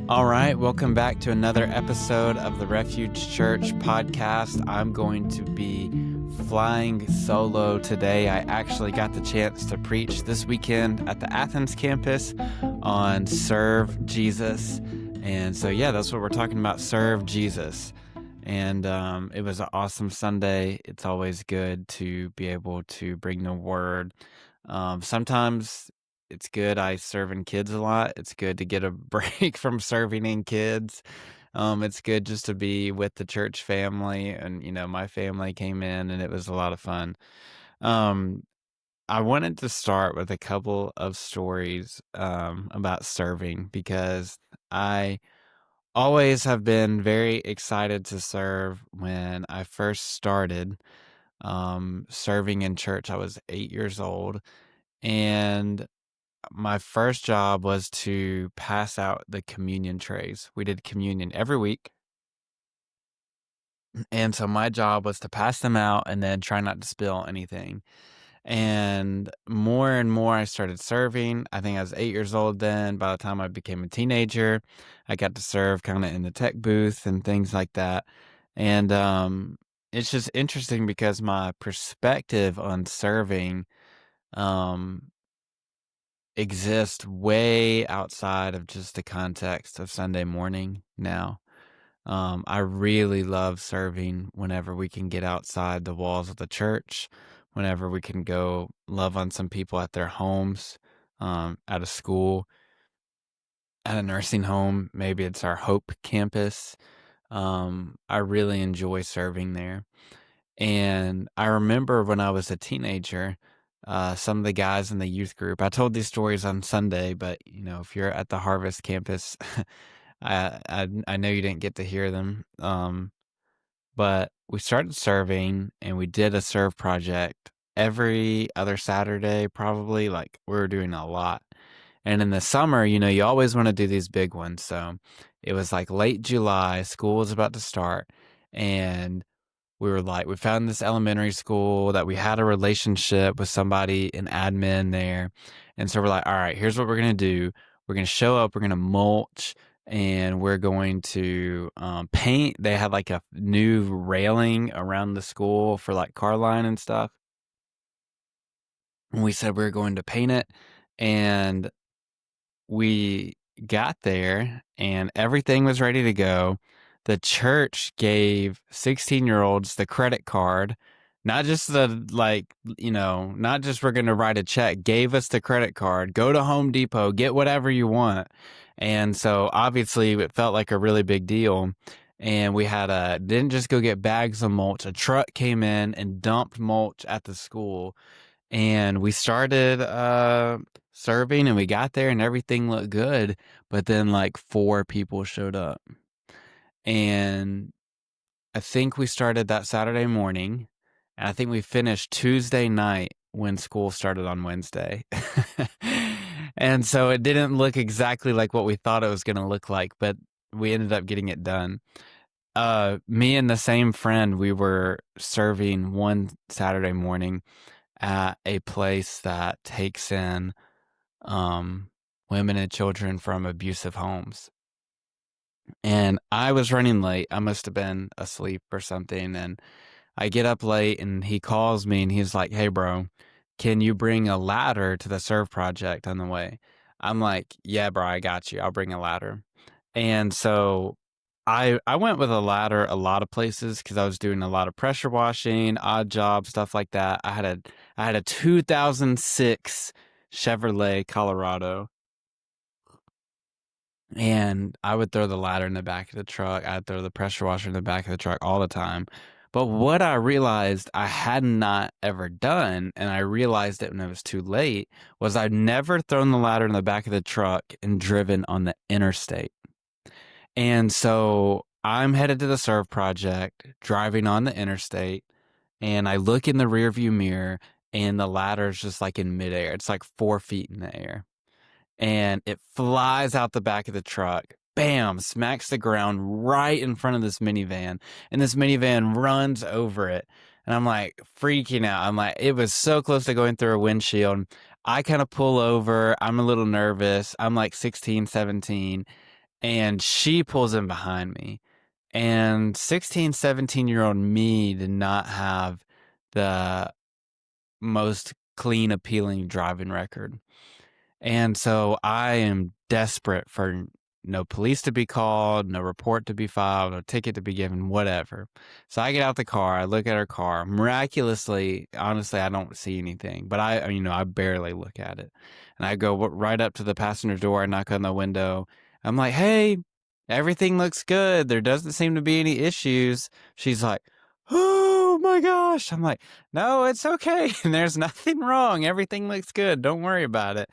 All right, welcome back to another episode of the Refuge Church podcast. I'm going to be flying solo today. I actually got the chance to preach this weekend at the Athens campus on Serve Jesus. And so, that's what we're talking about, Serve Jesus. And it was an awesome Sunday. It's always good to be able to bring the word. Sometimes it's good. I serve in kids a lot. It's good to get a break from serving in kids. It's good just to be with the church family, and my family came in, and it was a lot of fun. I wanted to start with a couple of stories about serving because I always have been very excited to serve. When I first started serving in church, I was 8 years old, and my first job was to pass out the communion trays. We did communion every week. And so my job was to pass them out and then try not to spill anything. And more I started serving. I think I was 8 years old then. By the time I became a teenager, I got to serve kind of in the tech booth and things like that. And it's just interesting because my perspective on serving um, exist way outside of just the context of Sunday morning now. I really love serving whenever we can get outside the walls of the church, whenever we can go love on some people at their homes, at a school, at a nursing home. Maybe it's our Hope campus. I really enjoy serving there. And I remember when I was a teenager, some of the guys in the youth group, I told these stories on Sunday, but if you're at the Harvest campus, I know you didn't get to hear them. But we started serving, and we did a serve project every other Saturday, probably. Like, we were doing a lot. And in the summer, you always want to do these big ones. So it was like late July, school was about to start, and we were like, we found this elementary school that we had a relationship with somebody in admin there. And so we're like, all right, here's what we're going to do. We're going to show up, we're going to mulch, and we're going to paint. They had like a new railing around the school for like car line and stuff. And we said we were going to paint it. And we got there and everything was ready to go. The church gave 16-year-olds the credit card, not just not just we're going to write a check, gave us the credit card, go to Home Depot, get whatever you want. And so obviously it felt like a really big deal. And we didn't just go get bags of mulch. A truck came in and dumped mulch at the school. And we started serving, and we got there and everything looked good. But then like 4 people showed up. And I think we started that Saturday morning. And I think we finished Tuesday night when school started on Wednesday. And so it didn't look exactly like what we thought it was going to look like, but we ended up getting it done. Me and the same friend, we were serving one Saturday morning at a place that takes in women and children from abusive homes. And I was running late. I must have been asleep or something. And I get up late, and he calls me, and he's like, "Hey, bro, can you bring a ladder to the serve project on the way?" I'm like, "Yeah, bro, I got you. I'll bring a ladder." And so I went with a ladder a lot of places because I was doing a lot of pressure washing, odd job, stuff like that. I had a 2006 Chevrolet Colorado, and I would throw the ladder in the back of the truck. I'd throw the pressure washer in the back of the truck all the time. But what I realized I had not ever done, and I realized it when it was too late, was I'd never thrown the ladder in the back of the truck and driven on the interstate. And so I'm headed to the serve project, driving on the interstate, and I look in the rearview mirror, and the ladder's just like in midair. It's like 4 feet in the air. And it flies out the back of the truck, bam, smacks the ground right in front of this minivan. And this minivan runs over it. And I'm like freaking out. I'm like, it was so close to going through a windshield. I kind of pull over. I'm a little nervous. I'm like 16, 17, and she pulls in behind me. And 16, 17-year-old me did not have the most clean, appealing driving record. And so I am desperate for no police to be called, no report to be filed, no ticket to be given, whatever. So I get out the car, I look at her car. Miraculously, honestly, I don't see anything, but I barely look at it. And I go right up to the passenger door, I knock on the window. I'm like, hey, everything looks good. There doesn't seem to be any issues. She's like, oh my gosh. I'm like, no, it's okay. And there's nothing wrong. Everything looks good. Don't worry about it.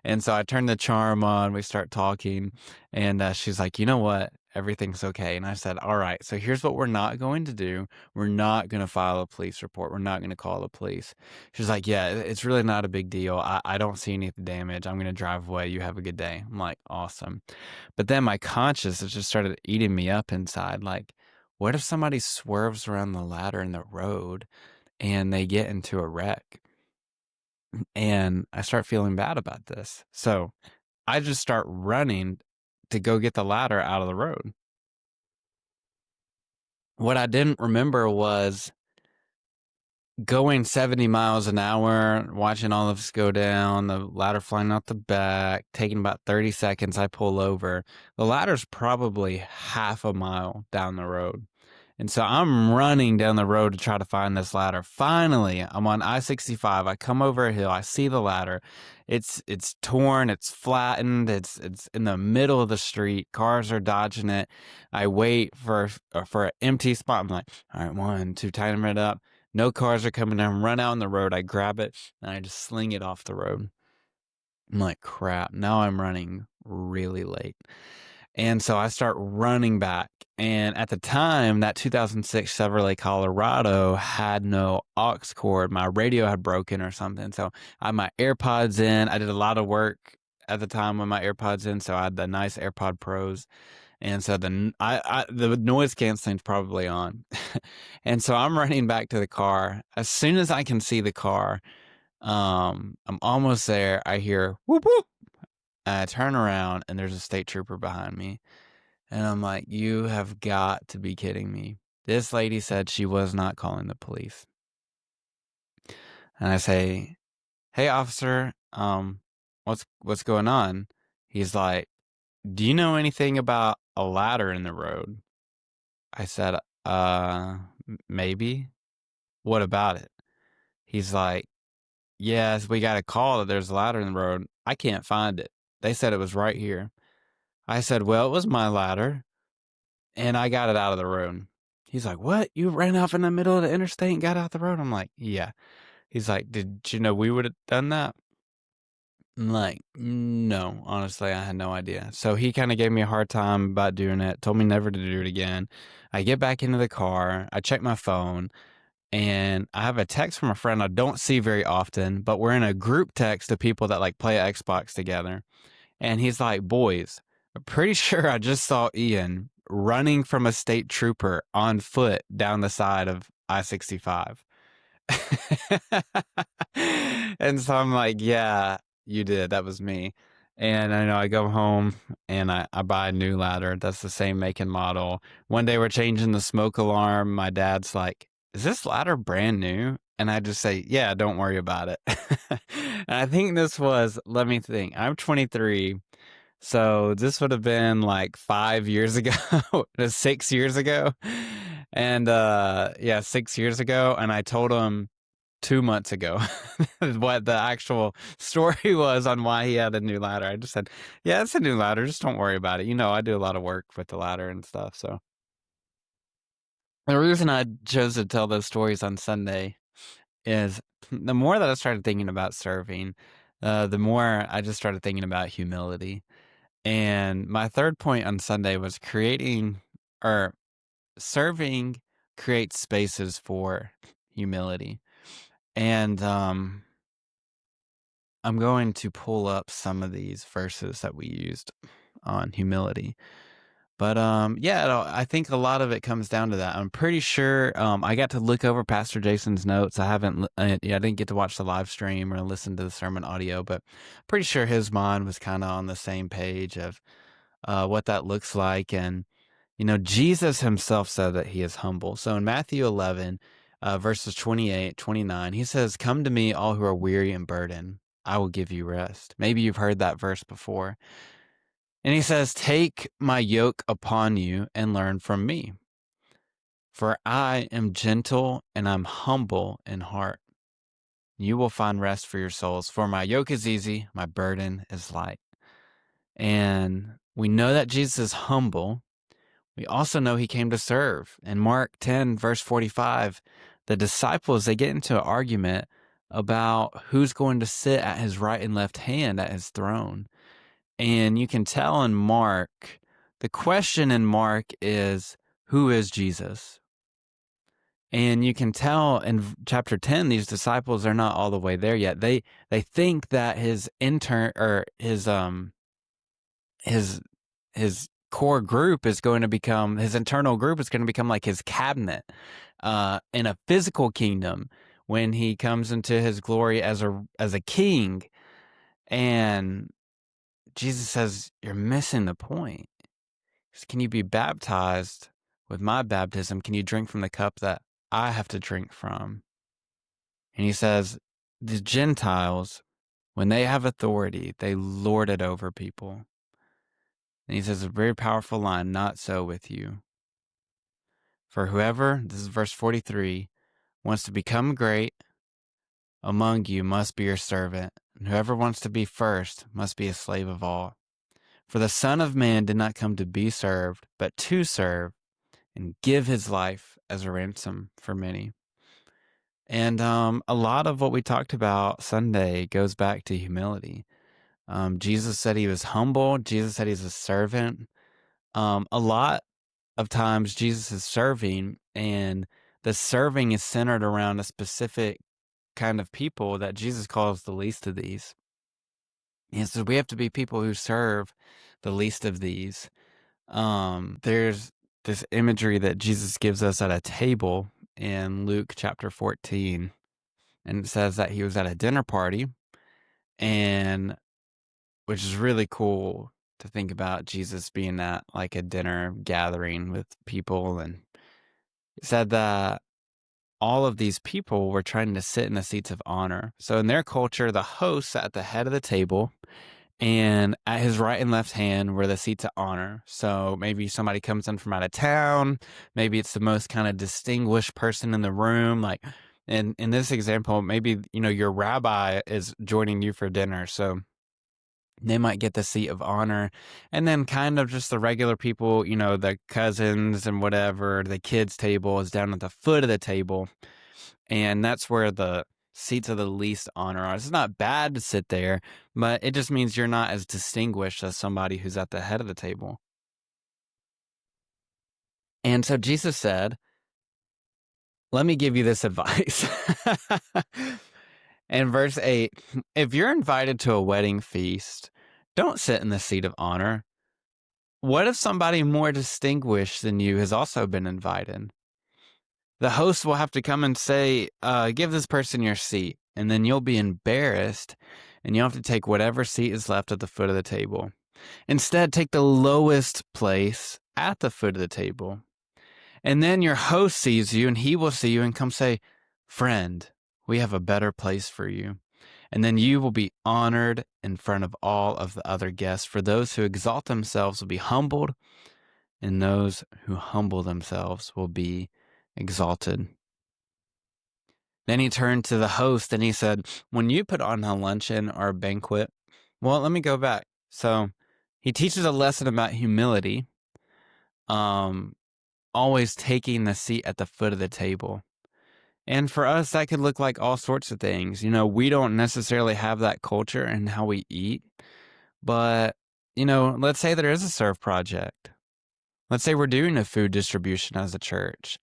And so I turn the charm on, we start talking, and she's like, you know what? Everything's okay. And I said, all right, so here's what we're not going to do. We're not going to file a police report. We're not going to call the police. She's like, yeah, it's really not a big deal. I don't see any damage. I'm going to drive away. You have a good day. I'm like, awesome. But then my conscience has just started eating me up inside. Like, what if somebody swerves around the ladder in the road and they get into a wreck? And I start feeling bad about this. So I just start running to go get the ladder out of the road. What I didn't remember was going 70 miles an hour, watching all of us go down, the ladder flying out the back, taking about 30 seconds. I pull over. The ladder's probably half a mile down the road. And so I'm running down the road to try to find this ladder. Finally, I'm on I-65. I come over a hill. I see the ladder. It's torn. It's flattened. It's in the middle of the street. Cars are dodging it. I wait for an empty spot. I'm like, all right, 1, 2, tighten it up. No cars are coming down. Run out on the road. I grab it and I just sling it off the road. I'm like, crap. Now I'm running really late. And so I start running back. And at the time, that 2006 Chevrolet Colorado had no aux cord. My radio had broken or something. So I had my AirPods in. I did a lot of work at the time with my AirPods in. So I had the nice AirPod Pros. And so the noise canceling's probably on. And so I'm running back to the car. As soon as I can see the car, I'm almost there. I hear whoop whoop. And I turn around and there's a state trooper behind me. And I'm like, you have got to be kidding me. This lady said she was not calling the police. And I say, hey, officer, what's going on? He's like, do you know anything about a ladder in the road? I said, maybe. What about it? He's like, yes, we got a call that there's a ladder in the road. I can't find it. They said it was right here. I said, well, it was my ladder. And I got it out of the road. He's like, what? You ran off in the middle of the interstate and got out the road? I'm like, yeah. He's like, did you know we would have done that? I'm like, no, honestly, I had no idea. So he kind of gave me a hard time about doing it, told me never to do it again. I get back into the car, I check my phone, and I have a text from a friend I don't see very often, but we're in a group text of people that like play Xbox together. And he's like, boys, I'm pretty sure I just saw Ian running from a state trooper on foot down the side of I-65. And so I'm like, yeah, you did. That was me. And I know I go home and I buy a new ladder. That's the same make and model. One day we're changing the smoke alarm. My dad's like, is this ladder brand new? And I just say, yeah, don't worry about it. And I think this was, let me think, I'm 23. So this would have been like 5 years ago, 6 years ago. And yeah, 6 years ago. And I told him 2 months ago what the actual story was on why he had a new ladder. I just said, yeah, it's a new ladder. Just don't worry about it. I do a lot of work with the ladder and stuff. So the reason I chose to tell those stories on Sunday is the more that I started thinking about serving, the more I just started thinking about humility. And my third point on Sunday was creating or serving creates spaces for humility. And I'm going to pull up some of these verses that we used on humility. But, yeah, I think a lot of it comes down to that. I'm pretty sure, I got to look over Pastor Jason's notes. I haven't yeah, I didn't get to watch the live stream or listen to the sermon audio, but pretty sure his mind was kinda on the same page of, what that looks like, and, Jesus himself said that he is humble. So in Matthew 11, verses 28, 29, he says, "Come to me, all who are weary and burdened, I will give you rest." Maybe you've heard that verse before. And he says, "Take my yoke upon you and learn from me, for I am gentle and I'm humble in heart. You will find rest for your souls, for my yoke is easy, my burden is light." And we know that Jesus is humble. We also know he came to serve. In Mark 10, verse 45, the disciples, they get into an argument about who's going to sit at his right and left hand at his throne. And you can tell in Mark, the question in Mark is, who is Jesus? And you can tell in chapter 10, these disciples are not all the way there yet. They think that his intern or his his core group is going to become his internal group is going to become like his cabinet in a physical kingdom when he comes into his glory as a king. And Jesus says, "You're missing the point. Can you be baptized with my baptism? Can you drink from the cup that I have to drink from?" And he says, the Gentiles, when they have authority, they lord it over people. And he says a very powerful line, "Not so with you. For whoever," this is verse 43, "wants to become great among you must be your servant. And whoever wants to be first must be a slave of all. For the Son of Man did not come to be served, but to serve and give his life as a ransom for many." And a lot of what we talked about Sunday goes back to humility. Jesus said he was humble. Jesus said he's a servant. A lot of times Jesus is serving, and the serving is centered around a specific kind of people that Jesus calls the least of these. And so we have to be people who serve the least of these. There's this imagery that Jesus gives us at a table in Luke chapter 14. And it says that he was at a dinner party, and which is really cool to think about Jesus being at like a dinner gathering with people. And it said that all of these people were trying to sit in the seats of honor. So in their culture, the host sat at the head of the table, and at his right and left hand were the seats of honor. So maybe somebody comes in from out of town. Maybe it's the most kind of distinguished person in the room. Like in this example, maybe, your rabbi is joining you for dinner. So they might get the seat of honor. And then kind of just the regular people, the cousins and whatever, the kids' table is down at the foot of the table. And that's where the seats of the least honor are. It's not bad to sit there, but it just means you're not as distinguished as somebody who's at the head of the table. And so Jesus said, "Let me give you this advice." In verse 8, "If you're invited to a wedding feast, don't sit in the seat of honor. What if somebody more distinguished than you has also been invited? The host will have to come and say, give this person your seat, and then you'll be embarrassed, and you'll have to take whatever seat is left at the foot of the table. Instead, take the lowest place at the foot of the table. And then your host sees you, and he will see you and come say, 'Friend, we have a better place for you.' And then you will be honored in front of all of the other guests. For those who exalt themselves will be humbled, and those who humble themselves will be exalted." Then he turned to the host and he said, "When you put on a luncheon or a banquet," well, let me go back. So he teaches a lesson about humility, um, always taking the seat at the foot of the table. And for us, that could look like all sorts of things. We don't necessarily have that culture in how we eat, but, let's say there is a serve project. Let's say we're doing a food distribution as a church.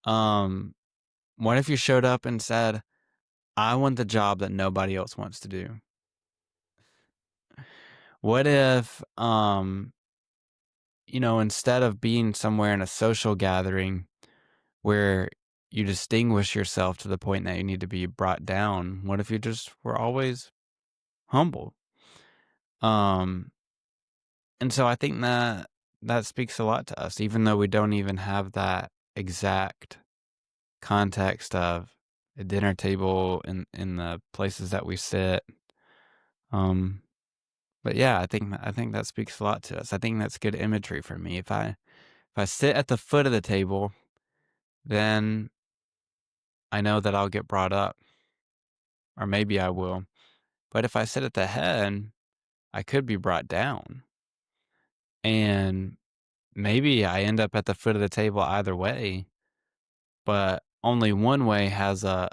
Um, what if you showed up and said, "I want the job that nobody else wants to do"? What if instead of being somewhere in a social gathering where you distinguish yourself to the point that you need to be brought down, what if you just were always humble? Um, and so I think that that speaks a lot to us, even though we don't even have that exact context of a dinner table in the places that we sit. Um, but yeah, I think that speaks a lot to us. I think that's good imagery for me. If I sit at the foot of the table, then I know that I'll get brought up, or maybe I will. But if I sit at the head, I could be brought down. And maybe I end up at the foot of the table either way, but only one way has a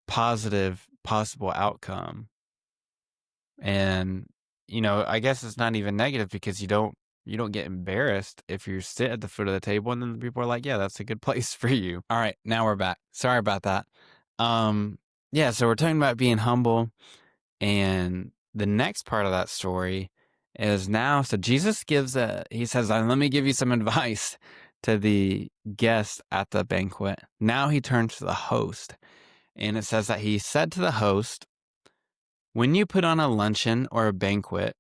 positive possible outcome. And, I guess it's not even negative because you don't get embarrassed if you sit at the foot of the table and then the people are like, "Yeah, that's a good place for you." All right, now we're back. Sorry about that. Um, yeah, so we're talking about being humble, and the next part of that story is now so Jesus he says, "Let me give you some advice," to the guest at the banquet. Now he turns to the host, and it says that he said to the host, "When you put on a luncheon or a banquet,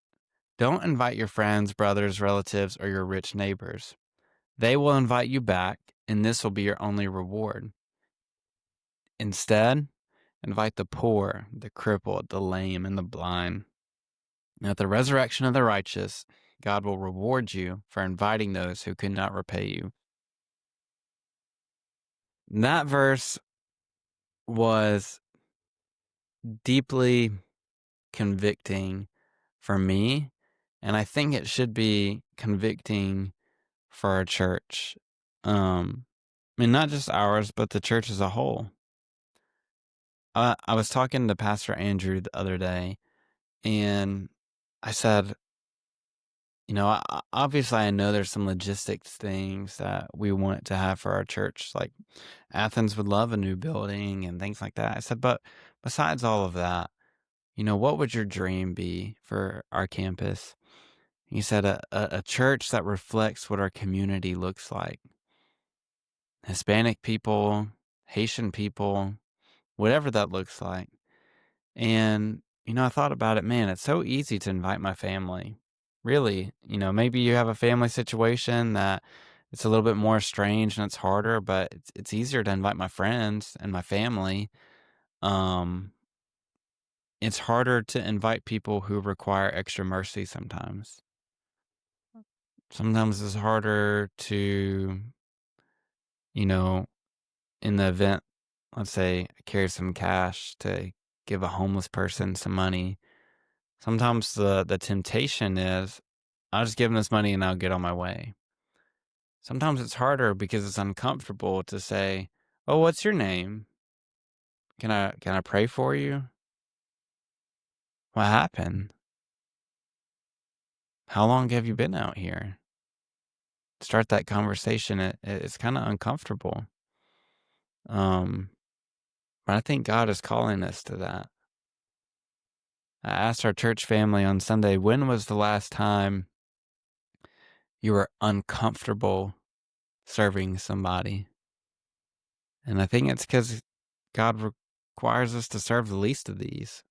don't invite your friends, brothers, relatives, or your rich neighbors. They will invite you back, and this will be your only reward. Instead, invite the poor, the crippled, the lame, and the blind. And at the resurrection of the righteous, God will reward you for inviting those who could not repay you." That verse was deeply convicting for me, and I think it should be convicting for our church. I mean, not just ours, but the church as a whole. I was talking to Pastor Andrew the other day, and I said, obviously, I know there's some logistics things that we want to have for our church. Like Athens would love a new building and things like that. I said, but besides all of that, what would your dream be for our campus? He said, a church that reflects what our community looks like. Hispanic people, Haitian people, whatever that looks like. And, I thought about it, man, it's so easy to invite my family. Really, maybe you have a family situation that it's a little bit more strange and it's harder, but it's easier to invite my friends and my family. Um, it's harder to invite people who require extra mercy sometimes. Sometimes it's harder to, you know, in the event, let's say I carry some cash to give a homeless person some money. Sometimes the temptation is, I'll just give them this money and I'll get on my way. Sometimes it's harder because it's uncomfortable to say, "Oh, what's your name? Can I pray for you? What happened? How long have you been out here?" Start that conversation. It's kind of uncomfortable. Um, but I think God is calling us to that. I asked our church family on Sunday, when was the last time you were uncomfortable serving somebody? And I think it's because God requires us to serve the least of these.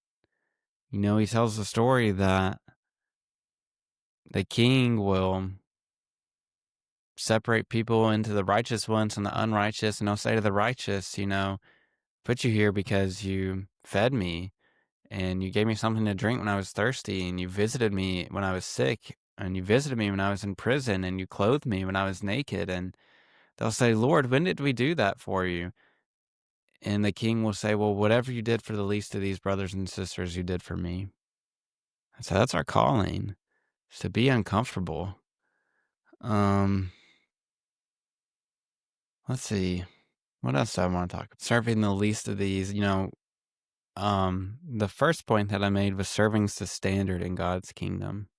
He tells the story that the king will separate people into the righteous ones and the unrighteous, and he'll say to the righteous, put you here because you fed me and you gave me something to drink when I was thirsty, and you visited me when I was sick, and you visited me when I was in prison, and you clothed me when I was naked. And they'll say, "Lord, when did we do that for you?" And the king will say, "Well, whatever you did for the least of these brothers and sisters, you did for me." And so that's our calling, is to be uncomfortable. Um, let's see. What else do I want to talk about? Serving the least of these, the first point that I made was serving's the standard in God's kingdom.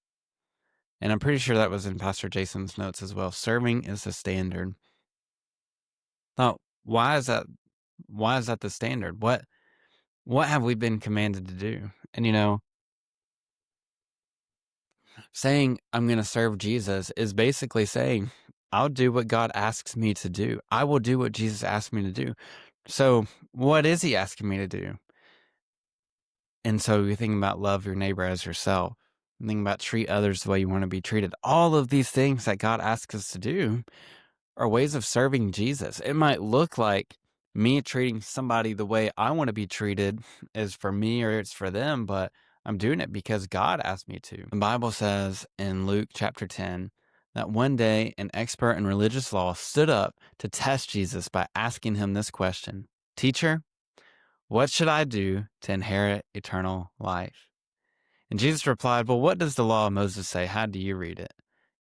And I'm pretty sure that was in Pastor Jason's notes as well. Serving is the standard. Now, why is that? Why is that the standard? What have we been commanded to do? And Saying I'm going to serve Jesus is basically saying, I'll do what God asks me to do. I will do what Jesus asked me to do. So, what is he asking me to do? And so you're thinking about love your neighbor as yourself. You're thinking about treat others the way you want to be treated. All of these things that God asks us to do are ways of serving Jesus. It might look like me treating somebody the way I want to be treated is for me or it's for them, but I'm doing it because God asked me to. The Bible says in Luke chapter 10 that one day an expert in religious law stood up to test Jesus by asking him this question: Teacher, what should I do to inherit eternal life? And Jesus replied, Well, what does the law of Moses say? How do you read it?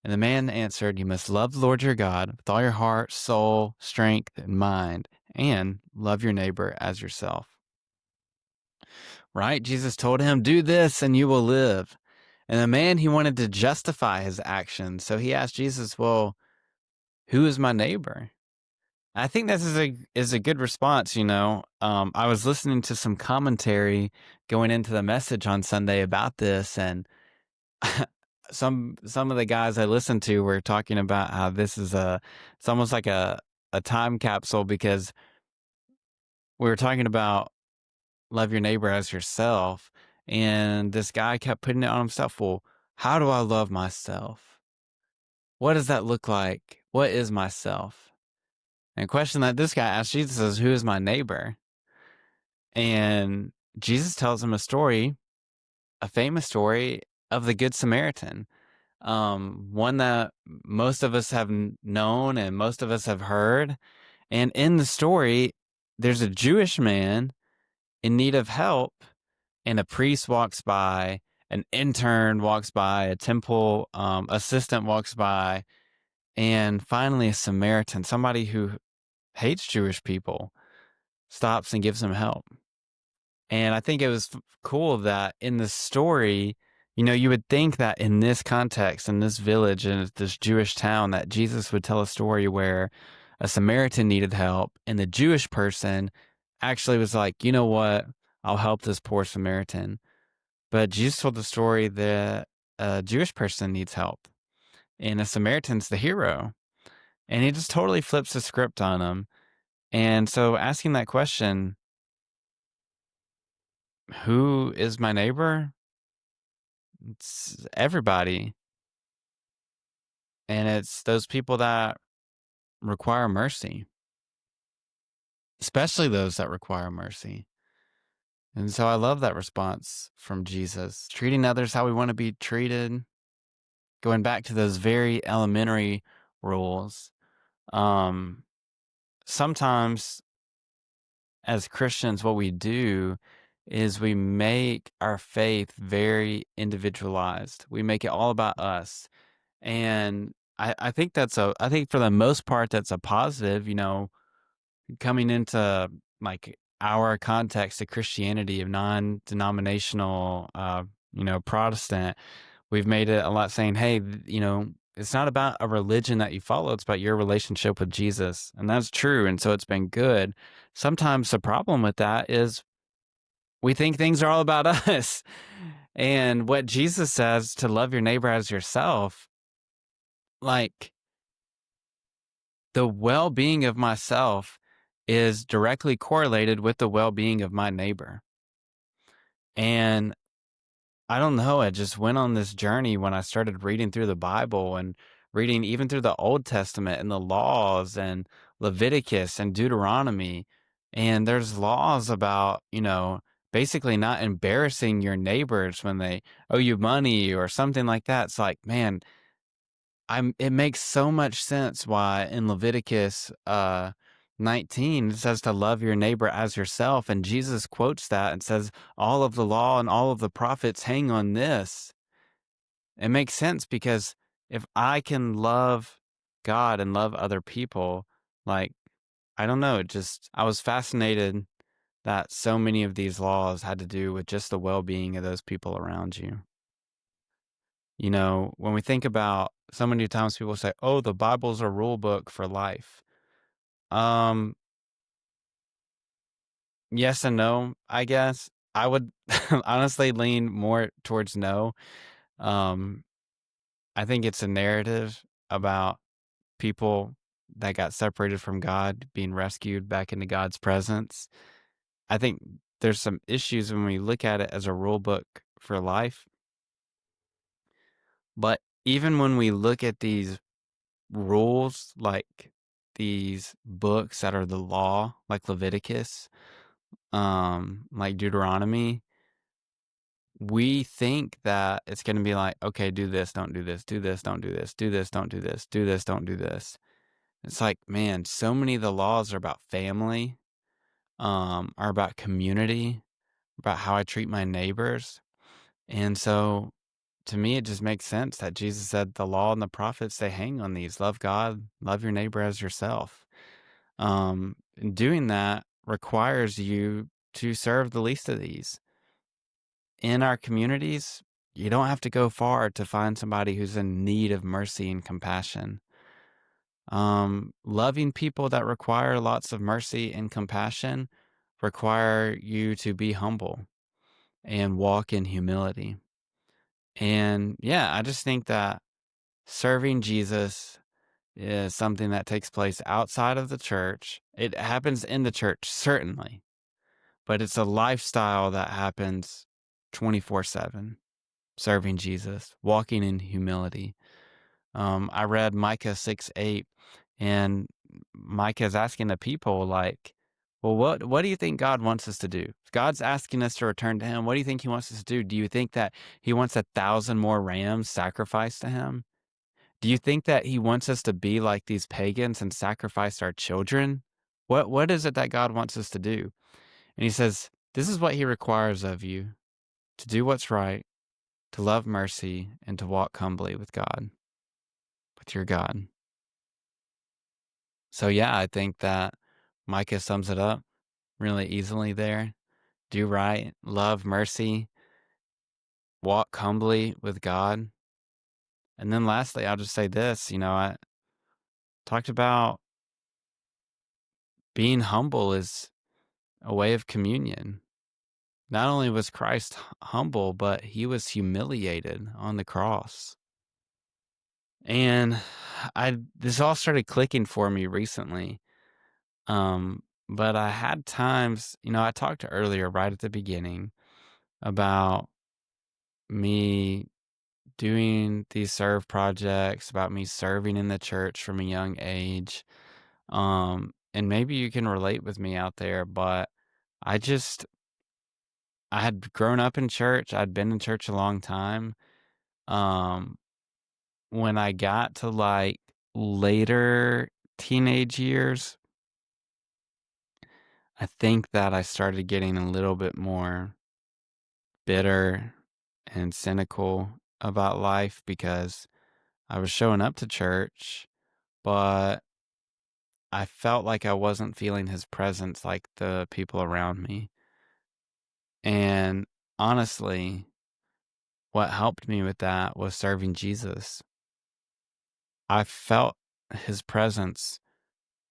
And the man answered, You must love the Lord your God with all your heart, soul, strength, and mind, and love your neighbor as yourself. Right? Jesus told him, Do this and you will live. And the man, he wanted to justify his actions. So he asked Jesus, Well, who is my neighbor? I think this is a good response. I was listening to some commentary going into the message on Sunday about this, and some of the guys I listened to were talking about how it's almost like a time capsule, because we were talking about love your neighbor as yourself, and this guy kept putting it on himself. Well, how do I love myself? What does that look like? What is myself? And a question that this guy asked Jesus is, Who is my neighbor? And Jesus tells him a story, a famous story of the Good Samaritan. One that most of us have known and most of us have heard. And in the story, there's a Jewish man in need of help, and a priest walks by, an intern walks by, a temple assistant walks by, and finally a Samaritan, somebody who hates Jewish people, stops and gives him help. And I think it was cool that in the story, you would think that in this context, in this village, in this Jewish town, that Jesus would tell a story where a Samaritan needed help and the Jewish person actually was like, you know what? I'll help this poor Samaritan. But Jesus told the story that a Jewish person needs help and a Samaritan's the hero. And he just totally flips the script on him. And so asking that question, who is my neighbor? It's everybody. And it's those people that require mercy, especially those that require mercy. And so I love that response from Jesus, treating others how we want to be treated, going back to those very elementary rules. Um, Sometimes as Christians, what we do is we make our faith very individualized. We make it all about us. And I think I think for the most part, that's a positive, coming into like our context of Christianity, of non-denominational, Protestant. We've made it a lot saying, hey, it's not about a religion that you follow. It's about your relationship with Jesus. And that's true. And so it's been good. Sometimes the problem with that is we think things are all about us. And what Jesus says, to love your neighbor as yourself, like, the well-being of myself is directly correlated with the well-being of my neighbor. And I don't know, I just went on this journey when I started reading through the Bible and reading even through the Old Testament and the laws and Leviticus and Deuteronomy. And there's laws about, basically not embarrassing your neighbors when they owe you money or something like that. It's like, man, it makes so much sense why in Leviticus 19 it says to love your neighbor as yourself, and Jesus quotes that and says all of the law and all of the prophets hang on this. It makes sense because if I can love God and love other people, like, I don't know, I was fascinated that so many of these laws had to do with just the well-being of those people around you. When we think about, so many times people say, "Oh, the Bible's a rule book for life." Um, yes and no, I guess. I would honestly lean more towards no. Um, I think it's a narrative about people that got separated from God being rescued back into God's presence. I think there's some issues when we look at it as a rule book for life, but even when we look at these rules, like these books that are the law, like Leviticus, like Deuteronomy, we think that it's going to be like, okay, do this, don't do this, do this, don't do this, do this, don't do this, do this, don't do this. It's like, man, so many of the laws are about family, are about community, about how I treat my neighbors. And so to me, it just makes sense that Jesus said the law and the prophets, they hang on these. Love God, love your neighbor as yourself. And doing that requires you to serve the least of these. In our communities, you don't have to go far to find somebody who's in need of mercy and compassion. Loving people that require lots of mercy and compassion require you to be humble and walk in humility. And yeah, I just think that serving Jesus is something that takes place outside of the church. It happens in the church, certainly, but it's a lifestyle that happens 24/7, serving Jesus, walking in humility. I read Micah 6:8, and Micah is asking the people, like, well, what do you think God wants us to do? If God's asking us to return to him, what do you think he wants us to do? Do you think that he wants 1,000 more rams sacrificed to him? Do you think that he wants us to be like these pagans and sacrifice our children? What is it that God wants us to do? And he says, this is what he requires of you, to do what's right, to love mercy, and to walk humbly with God, with your God. So yeah, I think that Micah sums it up really easily there. Do right, love mercy, walk humbly with God. And then lastly, I'll just say this, I talked about being humble is a way of communion. Not only was Christ humble, but he was humiliated on the cross. And this all started clicking for me recently. But I had times, I talked earlier right at the beginning about me doing these serve projects, about me serving in the church from a young age. And maybe you can relate with me out there, but I just I had grown up in church. I'd been in church a long time. Um, when I got to like later teenage years, I think that I started getting a little bit more bitter and cynical about life because I was showing up to church, but I felt like I wasn't feeling his presence like the people around me. And honestly, what helped me with that was serving Jesus. I felt his presence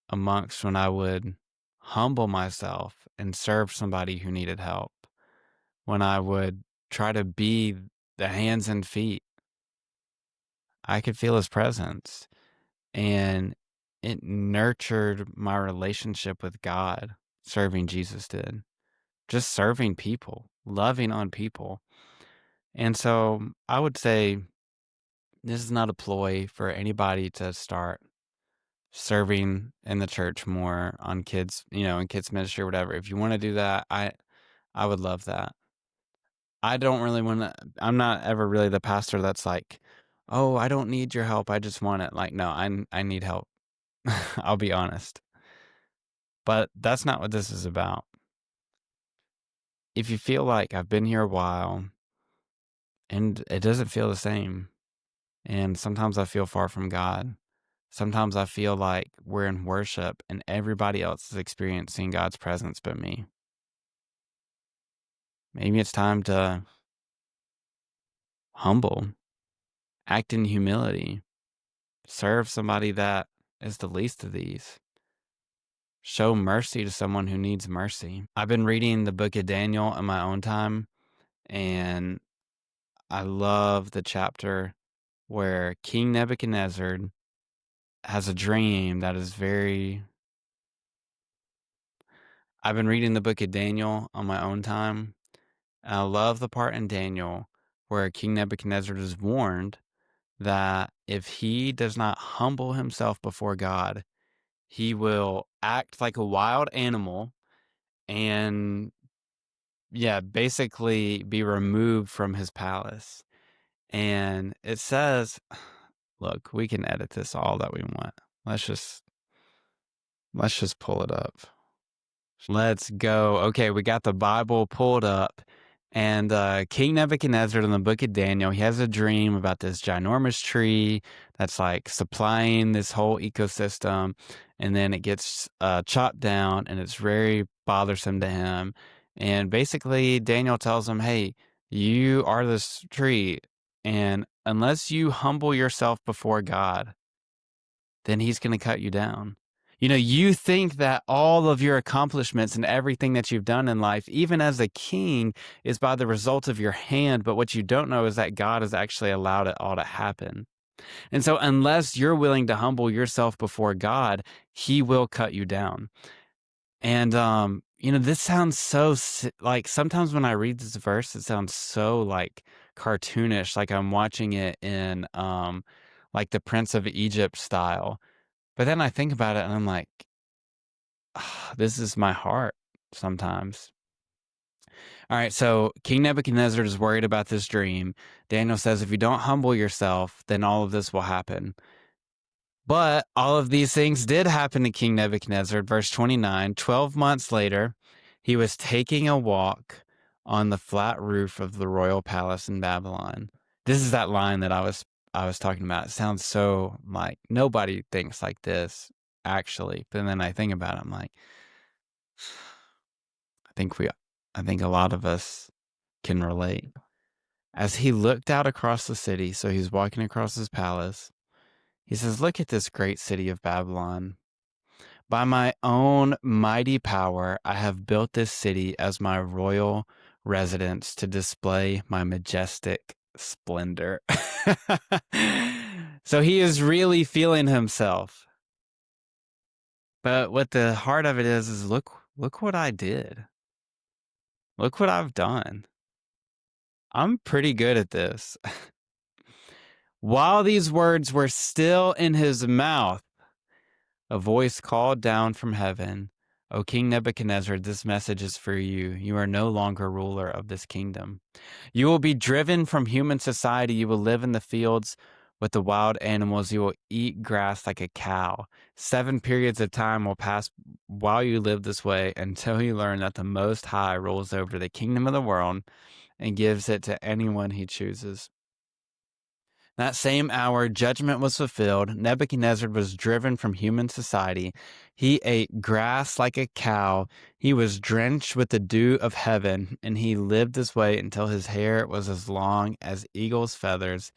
amongst when I would humble myself and serve somebody who needed help, when I would try to be the hands and feet. I could feel his presence, and it nurtured my relationship with God. Serving Jesus did. Just serving people, loving on people. And so I would say this is not a ploy for anybody to start serving in the church more on kids, in kids ministry or whatever. If you want to do that, I would love that. I don't really want to, I'm not ever really the pastor that's like, oh, I don't need your help. I just want it. Like, no, I need help. I'll be honest. But that's not what this is about. If you feel like I've been here a while and it doesn't feel the same, and sometimes I feel far from God, sometimes I feel like we're in worship and everybody else is experiencing God's presence but me. Maybe it's time to humble, act in humility, serve somebody that is the least of these, show mercy to someone who needs mercy. I've been reading the book of Daniel in my own time, and I love the chapter where King Nebuchadnezzar has a dream that is very. I've been reading the book of Daniel on my own time. And I love the part in Daniel where King Nebuchadnezzar is warned that if he does not humble himself before God, he will act like a wild animal and, yeah, basically be removed from his palace. And it says, look, we can edit this all that we want. Let's just pull it up. Let's go. Okay, we got the Bible pulled up. And King Nebuchadnezzar in the book of Daniel, he has a dream about this ginormous tree that's like supplying this whole ecosystem. And then it gets chopped down and it's very bothersome to him. And basically, Daniel tells him, hey, you are this tree. And unless you humble yourself before God, then he's going to cut you down. You think that all of your accomplishments and everything that you've done in life, even as a king, is by the result of your hand. But what you don't know is that God has actually allowed it all to happen. And so unless you're willing to humble yourself before God, he will cut you down. And, this sounds so like sometimes when I read this verse, it sounds so like cartoonish, like I'm watching it in, like the Prince of Egypt style. But then I think about it and I'm like, this is my heart sometimes. All right, so King Nebuchadnezzar is worried about this dream. Daniel says, if you don't humble yourself, then all of this will happen. But all of these things did happen to King Nebuchadnezzar. Verse 29, 12 months later, he was taking a walk on the flat roof of the royal palace in Babylon. This is that line that I was talking about. It sounds so like nobody thinks like this, actually. But then I think about it, I'm like, I think a lot of us can relate. As he looked out across the city, so he's walking across his palace, he says, look at this great city of Babylon. By my own mighty power, I have built this city as my royal residence to display my majestic splendor. So he is really feeling himself. But what the heart of it is look what I did. Look what I've done. I'm pretty good at this. While these words were still in his mouth, a voice called down from heaven, O King Nebuchadnezzar, this message is for you. You are no longer ruler of this kingdom. You will be driven from human society. You will live in the fields with the wild animals. You will eat grass like a cow. 7 periods of time will pass while you live this way until you learn that the Most High rules over the kingdom of the world and gives it to anyone he chooses. That same hour, judgment was fulfilled. Nebuchadnezzar was driven from human society. He ate grass like a cow. He was drenched with the dew of heaven, and he lived this way until his hair was as long as eagle's feathers,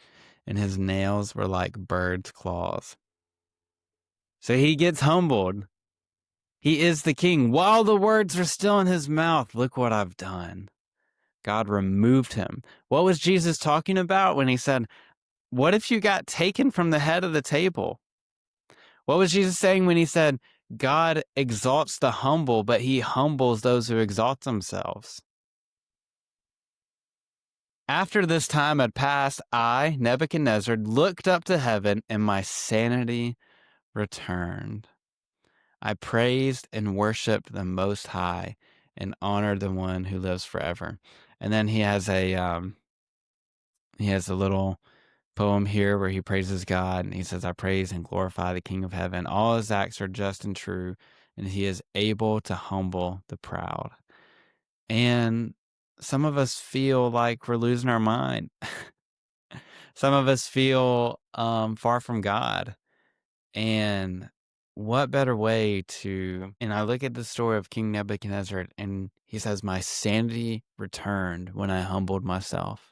and his nails were like birds' claws. So he gets humbled. He is the king. While the words were still in his mouth, look what I've done. God removed him. What was Jesus talking about when he said, what if you got taken from the head of the table? What was Jesus saying when he said, God exalts the humble, but he humbles those who exalt themselves? After this time had passed, I, Nebuchadnezzar, looked up to heaven, and my sanity returned. I praised and worshiped the Most High and honored the one who lives forever. And then he has a little poem here where he praises God, and he says, I praise and glorify the King of heaven. All his acts are just and true, and he is able to humble the proud. And some of us feel like we're losing our mind. Some of us feel far from God. And what better way to, and I look at the story of King Nebuchadnezzar, and he says, my sanity returned when I humbled myself.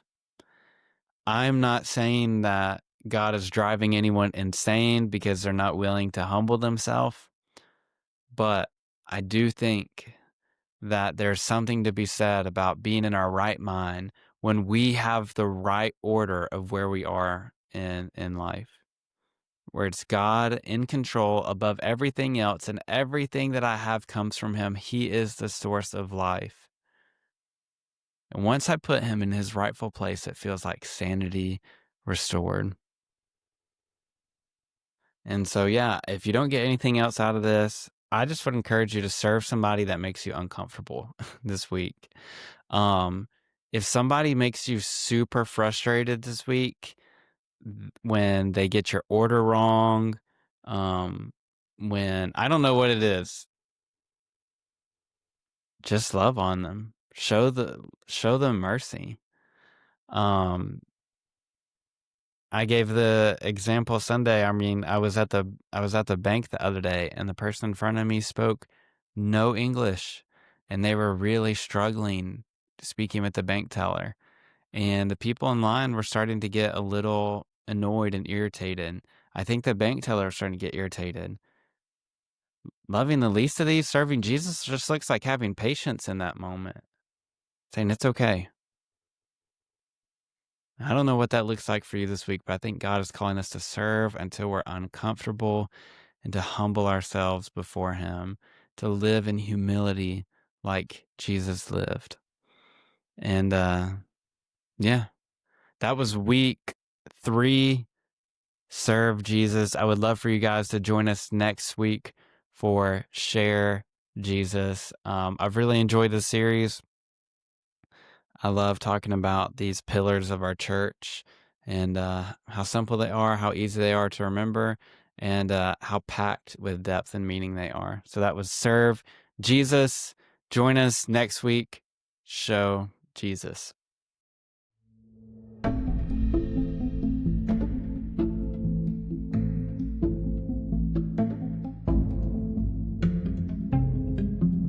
I'm not saying that God is driving anyone insane because they're not willing to humble themselves, but I do think that there's something to be said about being in our right mind when we have the right order of where we are in life, where it's God in control above everything else, and everything that I have comes from Him. He is the source of life. And once I put Him in His rightful place, it feels like sanity restored. And so, yeah, if you don't get anything else out of this, I just would encourage you to serve somebody that makes you uncomfortable this week. Um, if somebody makes you super frustrated this week, when they get your order wrong, um, when I don't know what it is, just love on them. Show them mercy. Um, I gave the example Sunday. I mean, I was at the bank the other day, and the person in front of me spoke no English, and they were really struggling speaking with the bank teller. And the people in line were starting to get a little annoyed and irritated. I think the bank teller was starting to get irritated. Loving the least of these, serving Jesus, just looks like having patience in that moment, saying it's okay. I don't know what that looks like for you this week, but I think God is calling us to serve until we're uncomfortable and to humble ourselves before Him, to live in humility like Jesus lived. And yeah, that was week 3. Serve Jesus. I would love for you guys to join us next week for Share Jesus. I've really enjoyed this series. I love talking about these pillars of our church and how simple they are, how easy they are to remember, and how packed with depth and meaning they are. So that was Serve Jesus. Join us next week. Show Jesus.